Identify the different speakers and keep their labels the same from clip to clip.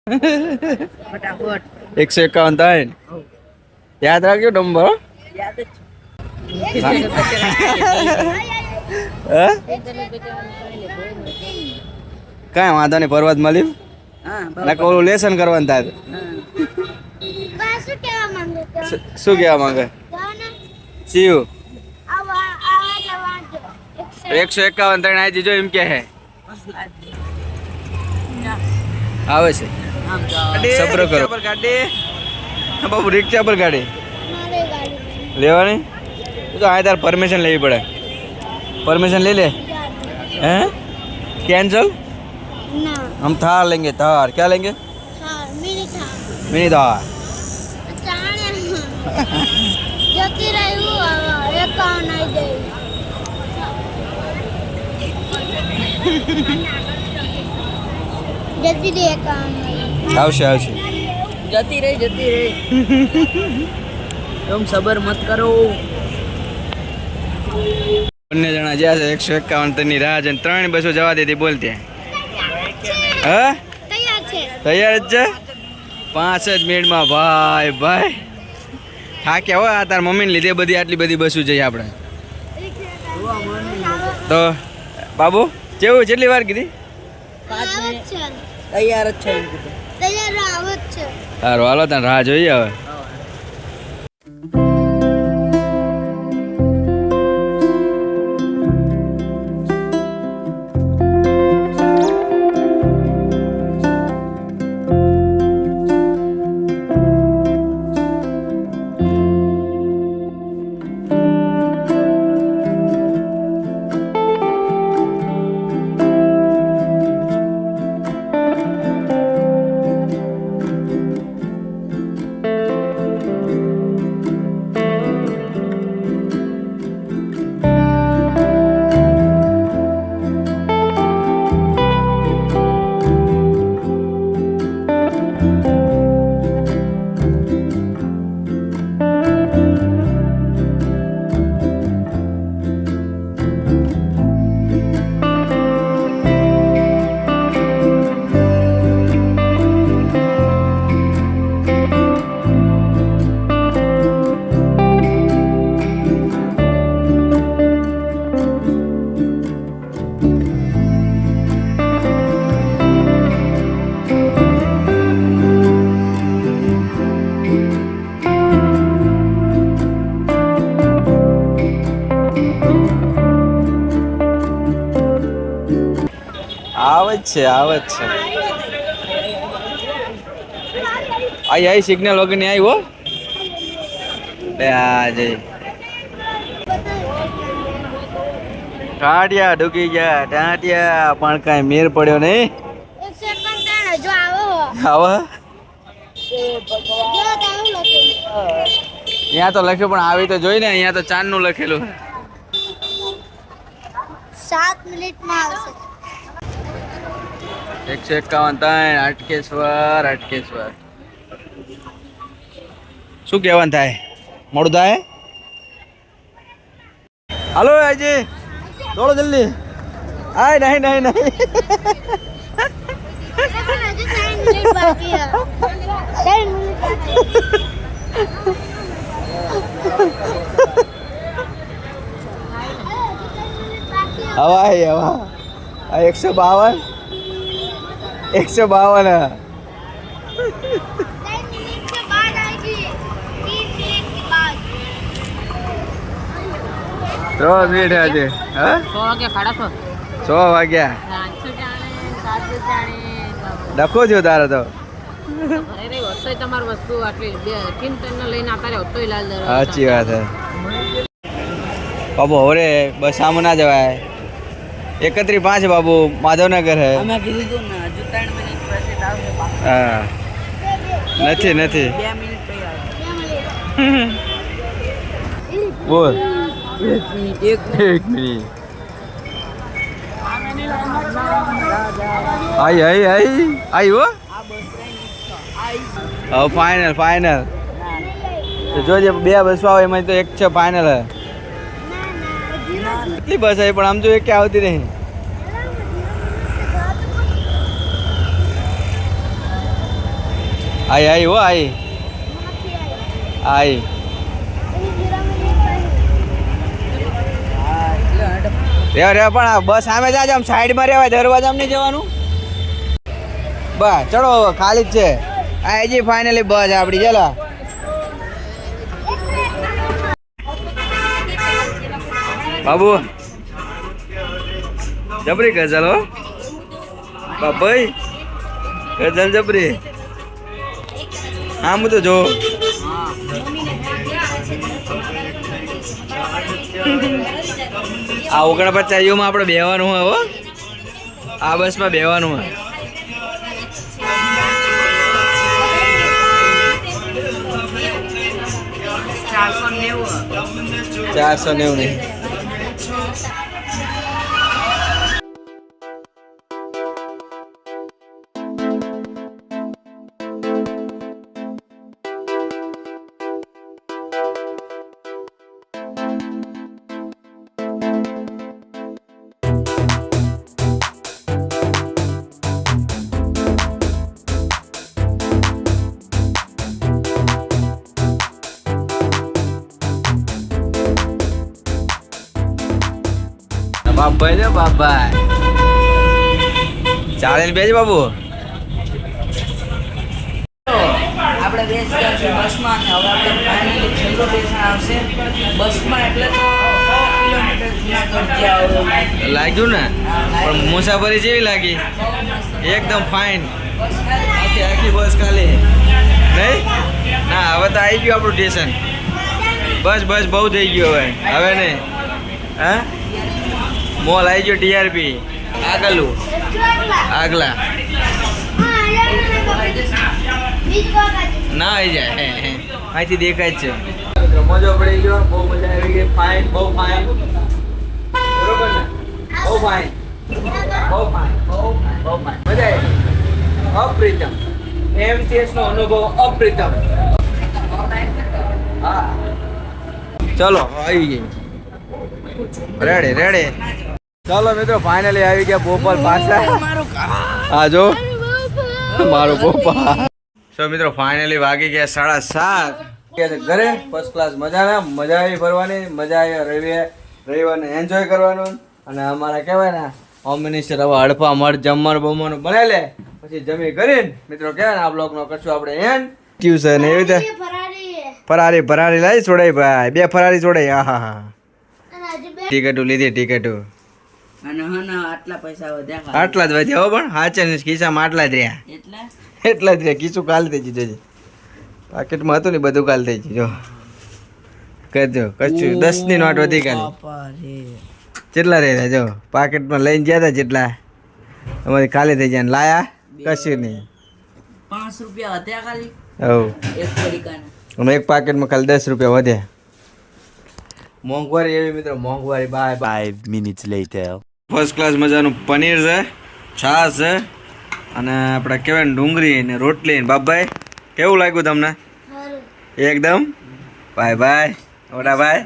Speaker 1: ફટાફટ
Speaker 2: 151 યાદ રાખજો નંબર
Speaker 1: યાદ જ
Speaker 2: કાંઈ વાંધો નહીં પરવાત મળ્યું ના ઓલું લેસન કરવાનું થાય શું કહેવા માંગે શિવ 151 ત્રણ આવી દીજો એમ કે હે આવે છે સબ્ર કરો ગાડી બાબુ રિક્ષા પર ગાડી લેવાની તો આ તાર પરમિશન લેવી પડે परमिशन ले ले हैं कैंसल हम थार लेंगे थार क्या लेंगे मिनी थार આવશે આવશે
Speaker 1: જતી રહી तुम सबर मत करो
Speaker 2: બંને જણા જ્યાં છે 151 ની રાહ જોઈને 3 બસો જવા દેતી બોલતી હા તૈયાર જ છે 5 જ મિનિટમાં ભાઈ ભાઈ થાક્યા હોય આ તાર મમ્મીને લીધે બધી આટલી બધી બસો જઈએ આપણે તો બાબુ કેવું કેટલી વાર કીધી
Speaker 1: તૈયાર જ છે
Speaker 2: સારું હાલો તને રાહ જોઈએ હવે આવે જ છે આઈ સિગ્નલ વગર ની આવી હો આ જઈ ટાટિયા ડૂકી ગયા ટાટિયા પણ કાંઈ મેર પડ્યો નહીં આવો અહીંયા તો લખ્યું પણ આવી તો જોઈ ને અહીંયા તો 4 નું લખેલું
Speaker 3: 7 મિનિટમાં આવશે
Speaker 2: 151 અટકેશ્વર શું કહેવાનું થાય મોડું થાય હાલો આજે દોડો જલ્દી આય નહીં હવા 152 तो मिनट है आज हाँ 100 वाग्या डको जो तारा तो साची बात है बाबू अरे बस सामू ना जवाय 31:05 बाबू माधवनगर है हाँ नहीं
Speaker 1: 2 મિનિટ
Speaker 2: बोल
Speaker 1: 1 મિનિટ
Speaker 2: आई वो फाइनल जो जे 2 બસો આવે એમાં તો એક છે ફાઇનલ હે કેટલી બસ આવી પણ આમ જો એક આવતી નહીં આઈ હો આઈ આઈ રે પણ આ બસ સામે જાજો આમ સાઈડમાં રહેવાય દરવાજામાં નહીં જવાનું બસ ચડો ખાલી જ છે આ હજી ફાઇનલી બસ આપડી ચાલો બાબુ જબરી ગઝલ હો બાબાઈ ગઝલ જબરી હા હું તો જો આ 49 માં આપણે બેવાનું હોય હો આ બસમાં બેવાનું હોય 490 નહીં બાબા ને બાબા ચાલે બેજ બાબુ
Speaker 1: આપણે બેસી ગયા છીએ બસમાં અને હવે આપણે ફાઇનલી છેલ્લું સ્ટેશન આવશે બસમાં એટલે તો 6 કિલોમીટર જુનાગઢ જ્યાં
Speaker 2: લાગ્યું ને પણ મુસાફરી જેવી લાગી એકદમ ફાઇન આખી બસ ખાલી નહીં ના હવે તો આવી ગયું આપણું સ્ટેશન બસ બસ બહુ થઈ ગયું હવે નહીં હા મોલ આવી ગયો ટીઆરપી આગલું આગલા ના આવી જાય અહીંથી દેખાય જ છે મજો પડી ગયો બહુ મજા આવી ગઈ ફાઇન બહુ ફાઇન બરોબર ને બહુ ફાઇન બહુ ફાઇન બહુ ફાઇન મજા આવી અપ્રિતમ એમટીએસ નો અનુભવ અપ્રિતમ હા ચલો આવી ગઈ રેડી રેડી ચાલો મિત્રો ફાઇનલી આવી ગયા ભોપાલ પાછા હા જો મારો ભોપાલ સો મિત્રો ફાઇનલી વાગી ગયા 7:30 ઘરે ફર્સ્ટ ક્લાસ મજા આવી ફરવાની મજા આવી રવિવારને એન્જોય કરવાનું અને અમારા કહેવાય ને હોમ મિનિસ્ટર હવે હડપા મળ જમવાનું બમવાનું બનાવી લે પછી જમી કરીને મિત્રો કહેવાય ને આ બ્લોગનો કરશું આપણે એન્ડ ટ્યુશન એવી રીતે ફરારી લાવી છોડાઈ ભાઈ 2 ફરારી છોડાઈ હા હા ટિકટો લીધી ટિકટો
Speaker 1: અને હના આટલા પૈસા વધ્યા
Speaker 2: આટલા જ વધ્યા હો પણ હાચે ખિસ્સામાં આટલા જ રહ્યા એટલા જ રહ્યા ખિસ્સું કાલ થઈ ગયું છે પાકેટમાં હતું ને બધું કાલ થઈ ગયું જો કરજો કશું 10 ની નોટ વધી કાલે કેટલા રહ્યા જો પાકેટમાં લઈને ગયા હતા જેટલા અમારી ખાલી થઈ જાય લાયા કશું નહીં
Speaker 1: 5 રૂપિયા વધ્યા ખાલી
Speaker 2: હવ
Speaker 1: એક પડીકાના
Speaker 2: અમે એક પાકેટમાં ખાલી 10 રૂપિયા વધ્યા મોંઘવારી એવી મિત્રો મોંઘવારી by
Speaker 4: 5 minutes later
Speaker 2: first class મજાનું પનીર છે છાશ છે અને આપણે કહેવાય ને ડુંગળી ને રોટલી ને બાપભાઈ કેવું લાગ્યું તમને એકદમ બાય બાય ઓડા ભાઈ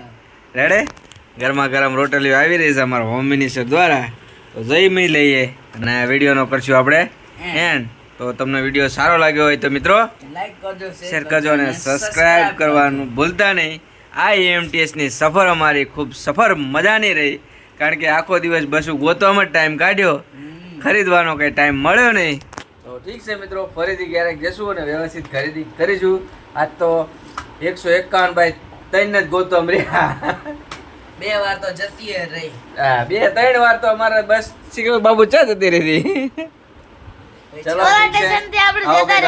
Speaker 2: રેડે ગરમા ગરમ રોટલીઓ આવી રહી છે અમારા હોમ મિનિસ્ટર દ્વારા તો જઈ લઈએ અને વિડીયોનો કરશું આપણે એન્ડ તો તમને વિડીયો સારો લાગ્યો હોય તો મિત્રો
Speaker 1: લાઈક કરજો
Speaker 2: શેર કરજો અને સબસ્ક્રાઇબ કરવાનું ભૂલતા નહીં આ એમટીએસની સફર અમારી ખૂબ સફર મજાની રહી કારણ કે આખો દિવસ બસું ગોતવામાં જ ટાઈમ કાઢ્યો ખરીદવાનો કંઈ ટાઈમ મળ્યો નહીં તો ઠીક છે મિત્રો ફરીથી ક્યારેક જશું અને વ્યવસ્થિત ખરીદી કરીશું આજ તો 151 બાય 3 જ ગોતમ રહ્યા
Speaker 1: 2 વાર તો જતી રહી
Speaker 2: હા 2-3 વાર તો અમારા બસ શીખવા બાબુ ચા જતી રહી ચલો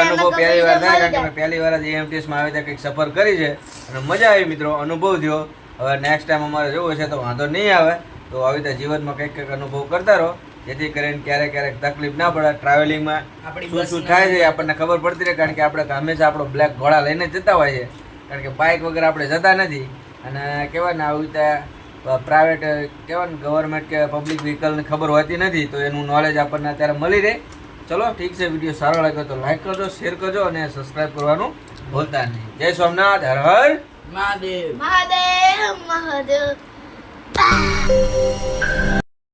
Speaker 2: અનુભવ પહેલી વાર થાય કારણ કે મેં પહેલી વાર જ એમટીએસ માં આવી કંઈક સફર કરી છે અને મજા આવી મિત્રો અનુભવ થયો હવે નેક્સ્ટ ટાઈમ અમારે જવું છે તો વાંધો નહીં આવે તો આવી રીતે જીવનમાં કંઈક અનુભવ કરતા રહો જેથી કરીને ક્યારેક તકલીફ ના પડે ટ્રાવેલિંગમાં શું થાય છે આપણને ખબર પડતી રહે કારણ કે આપણે હંમેશા આપણો બ્લેક ઘોડા લઈને જતા હોય છે કારણ કે બાઇક વગર આપણે જતા નથી અને કહેવાય ને આવી રીતે પ્રાઇવેટ કહેવાય ને ગવર્મેન્ટ કે પબ્લિક વ્હીકલની ખબર હોતી નથી તો એનું નોલેજ આપણને અત્યારે મળી રહે ચલો ઠીક છે વિડીયો સારો લાગ્યો તો લાઈક કરજો શેર કરજો અને સબસ્ક્રાઇબ કરવાનું ભૂલતા નહીં જય સોમનાથ હર હર
Speaker 1: મહાદેવ
Speaker 3: મહાદેવ મહાદેવ